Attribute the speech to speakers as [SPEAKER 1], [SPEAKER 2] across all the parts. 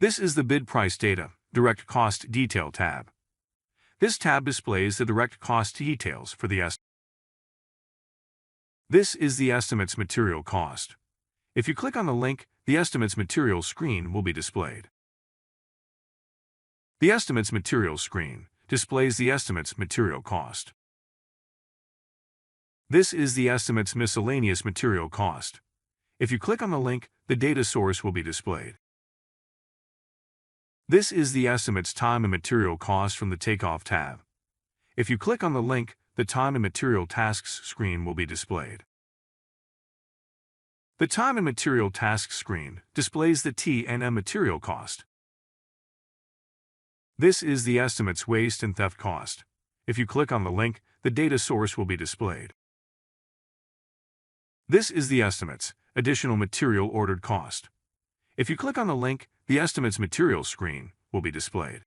[SPEAKER 1] This is the Bid Price Data, Direct Cost Detail tab. This tab displays the direct cost details for the estimate. This is the estimate's material cost. If you click on the link, the estimate's material screen will be displayed. The estimate's material screen displays the estimate's material cost. This is the estimate's miscellaneous material cost. If you click on the link, the data source will be displayed. This is the estimate's time and material cost from the Takeoff tab. If you click on the link, the time and material tasks screen will be displayed. The time and material tasks screen displays the T&M material cost. This is the estimate's waste and theft cost. If you click on the link, the data source will be displayed. This is the estimate's additional material ordered cost. If you click on the link, the estimate's material screen will be displayed.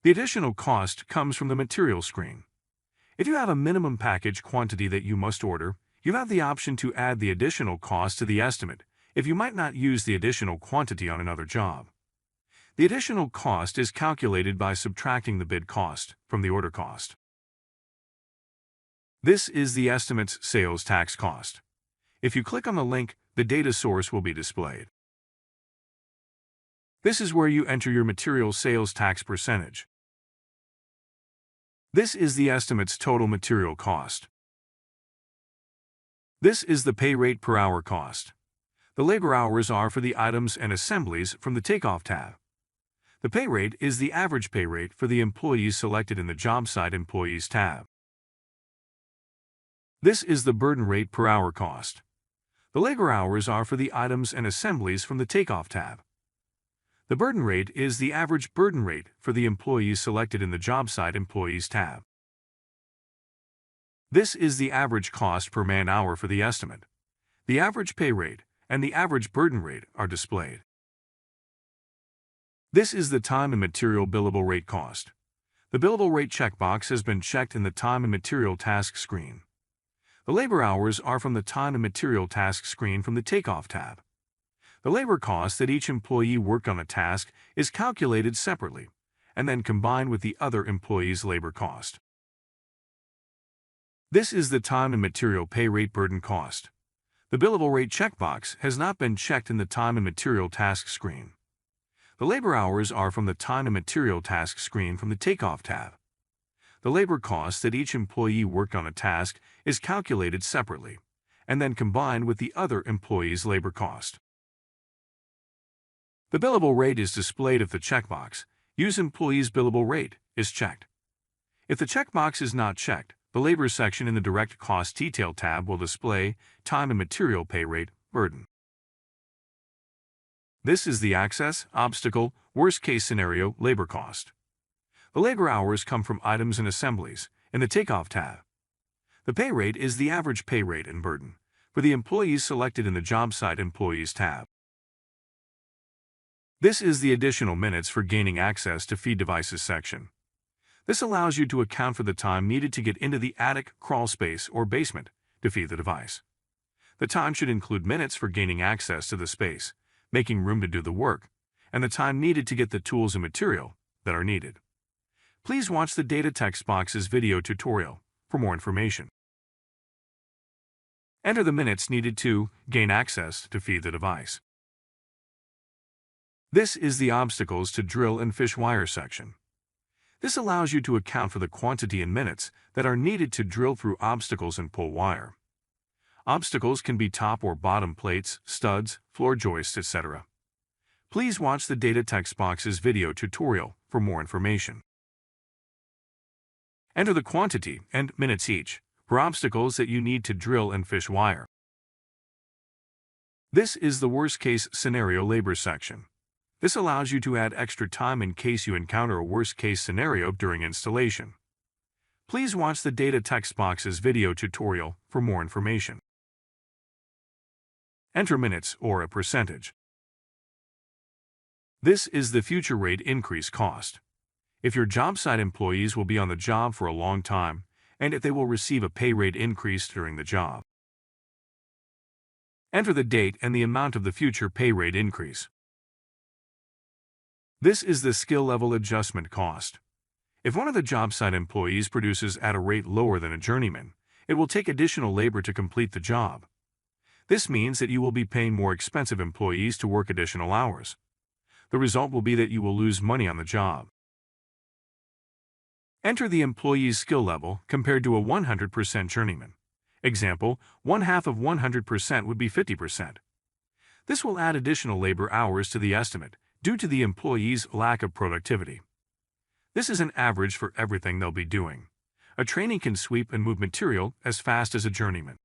[SPEAKER 1] The additional cost comes from the material screen. If you have a minimum package quantity that you must order, you have the option to add the additional cost to the estimate if you might not use the additional quantity on another job. The additional cost is calculated by subtracting the bid cost from the order cost. This is the estimate's sales tax cost. If you click on the link, the data source will be displayed. This is where you enter your material sales tax percentage. This is the estimate's total material cost. This is the pay rate per hour cost. The labor hours are for the items and assemblies from the Takeoff tab. The pay rate is the average pay rate for the employees selected in the Job Site Employees tab. This is the burden rate per hour cost. The labor hours are for the items and assemblies from the Takeoff tab. The burden rate is the average burden rate for the employees selected in the Job Site Employees tab. This is the average cost per man-hour for the estimate. The average pay rate and the average burden rate are displayed. This is the time and material billable rate cost. The billable rate checkbox has been checked in the time and material task screen. The labor hours are from the time and material task screen from the Takeoff tab. The labor cost that each employee worked on a task is calculated separately and then combined with the other employee's labor cost. This is the time and material pay rate burden cost. The billable rate checkbox has not been checked in the time and material task screen. The labor hours are from the time and material task screen from the Takeoff tab. The labor cost that each employee worked on a task is calculated separately and then combined with the other employee's labor cost. The billable rate is displayed if the checkbox, Use Employee's Billable Rate, is checked. If the checkbox is not checked, the Labor section in the Direct Cost Detail tab will display Time and Material Pay Rate Burden. This is the Access, Obstacle, Worst Case Scenario Labor Cost. The labor hours come from items and assemblies in the Takeoff tab. The pay rate is the average pay rate and burden for the employees selected in the Job Site Employees tab. This is the additional minutes for gaining access to Feed Devices section. This allows you to account for the time needed to get into the attic, crawl space, or basement to feed the device. The time should include minutes for gaining access to the space, making room to do the work, and the time needed to get the tools and material that are needed. Please watch the Data Text Box's video tutorial for more information. Enter the minutes needed to gain access to feed the device. This is the Obstacles to Drill and Fish Wire section. This allows you to account for the quantity in minutes that are needed to drill through obstacles and pull wire. Obstacles can be top or bottom plates, studs, floor joists, etc. Please watch the Data Text Box's video tutorial for more information. Enter the quantity and minutes each for obstacles that you need to drill and fish wire. This is the Worst Case Scenario Labor section. This allows you to add extra time in case you encounter a worst-case scenario during installation. Please watch the Data Text Box's video tutorial for more information. Enter minutes or a percentage. This is the Future Rate Increase cost. If your job site employees will be on the job for a long time, and if they will receive a pay rate increase during the job. Enter the date and the amount of the future pay rate increase. This is the skill level adjustment cost. If one of the job site employees produces at a rate lower than a journeyman, it will take additional labor to complete the job. This means that you will be paying more expensive employees to work additional hours. The result will be that you will lose money on the job. Enter the employee's skill level compared to a 100% journeyman. Example, 1/2 of 100% would be 50%. This will add additional labor hours to the estimate due to the employee's lack of productivity. This is an average for everything they'll be doing. A trainee can sweep and move material as fast as a journeyman.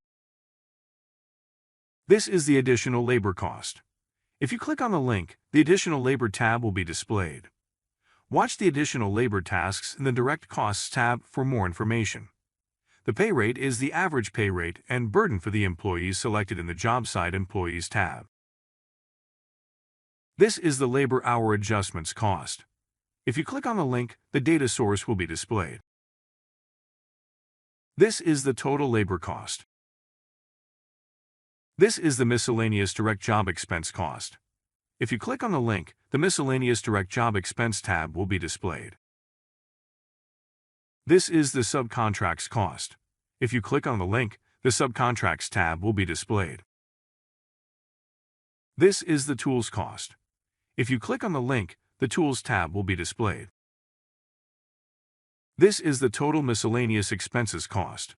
[SPEAKER 1] This is the additional labor cost. If you click on the link, the additional labor tab will be displayed. Watch the additional labor tasks in the Direct Costs tab for more information. The pay rate is the average pay rate and burden for the employees selected in the Job Site Employees tab. This is the labor hour adjustments cost. If you click on the link, the data source will be displayed. This is the total labor cost. This is the miscellaneous direct job expense cost. If you click on the link, the miscellaneous direct job expense tab will be displayed. This is the subcontracts cost. If you click on the link, the subcontracts tab will be displayed. This is the tools cost. If you click on the link, the tools tab will be displayed. This is the total miscellaneous expenses cost.